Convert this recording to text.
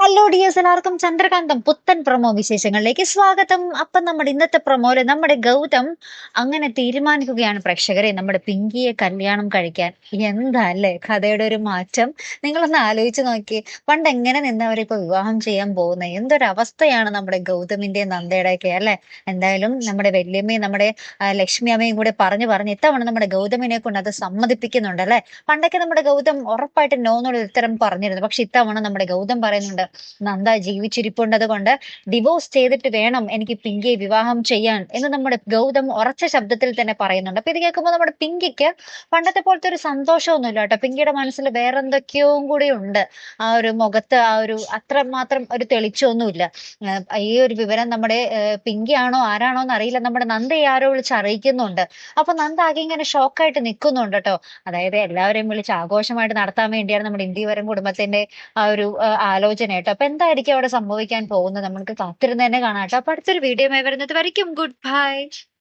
Hello dears, എല്ലാവർക്കും ചന്ദ്രകാന്തം പുത്തൻ promo വിശേഷങ്ങളിലേക്ക് സ്വാഗതം. അപ്പം നമ്മുടെ ഇന്നത്തെ പ്രൊമോയില് നമ്മുടെ ഗൗതം അങ്ങനെ തീരുമാനിക്കുകയാണ് പ്രേക്ഷകരെ നമ്മുടെ പിങ്കിയെ കല്യാണം കഴിക്കാൻ. എന്താ അല്ലേ കഥയുടെ ഒരു മാറ്റം? നിങ്ങളൊന്ന് ആലോചിച്ച് നോക്കി. പണ്ട് എങ്ങനെ നിന്നവരെ ഇപ്പൊ വിവാഹം ചെയ്യാൻ പോകുന്നത്? എന്തൊരവസ്ഥയാണ് നമ്മുടെ ഗൗതമിന്റെയും നന്ദയുടെയൊക്കെ അല്ലെ. എന്തായാലും നമ്മുടെ വല്യമ്മയും നമ്മുടെ ലക്ഷ്മി അമ്മയും കൂടെ പറഞ്ഞു പറഞ്ഞ് ഇത്തവണ നമ്മുടെ ഗൗതമിനെ കൊണ്ട് അത് സമ്മതിപ്പിക്കുന്നുണ്ട് അല്ലെ. പണ്ടൊക്കെ നമ്മുടെ ഗൗതം ഉറപ്പായിട്ട് നോ എന്നുള്ള ഉത്തരം പറഞ്ഞിരുന്നു. പക്ഷെ ഇത്തവണ നമ്മുടെ ഗൗതം പറയുന്നുണ്ട് നന്ദ ജീവിച്ചിരിപ്പുണ്ടത് കൊണ്ട് ഡിവോഴ്സ് ചെയ്തിട്ട് വേണം എനിക്ക് പിങ്കിയെ വിവാഹം ചെയ്യാൻ എന്ന് നമ്മുടെ ഗൗതം ഉറച്ച ശബ്ദത്തിൽ തന്നെ പറയുന്നുണ്ട്. അപ്പൊ ഇത് കേൾക്കുമ്പോൾ നമ്മുടെ പിങ്കിക്ക് പണ്ടത്തെ പോലത്തെ ഒരു സന്തോഷമൊന്നുമില്ല കേട്ടോ. പിങ്കിയുടെ മനസ്സിൽ വേറെ എന്തൊക്കെയോ കൂടി ഉണ്ട്. ആ ഒരു മുഖത്ത് ആ ഒരു അത്രമാത്രം ഒരു തെളിച്ചമൊന്നുമില്ല. ഈ ഒരു വിവരം നമ്മുടെ പിങ്കിയാണോ ആരാണോ എന്ന് അറിയില്ല, നമ്മുടെ നന്ദയെ ആരോ വിളിച്ച് അറിയിക്കുന്നുണ്ട്. അപ്പൊ നന്ദ ആകെ ഇങ്ങനെ ഷോക്കായിട്ട് നിൽക്കുന്നുണ്ട് കേട്ടോ. അതായത് എല്ലാവരെയും വിളിച്ച് ആഘോഷമായിട്ട് നടത്താൻ വേണ്ടിയാണ് നമ്മുടെ ഇന്ത്യവരം കുടുംബത്തിന്റെ ആ ഒരു ആലോചന കേട്ടോ. അപ്പൊ എന്തായിരിക്കും അവിടെ സംഭവിക്കാൻ പോകുന്നത്? നമുക്ക് കാത്തിരുന്ന് തന്നെ കാണാം കേട്ടോ. അപ്പൊ അടുത്തൊരു വീഡിയോ വരുന്നത് വരയ്ക്കും ഗുഡ് ബൈ.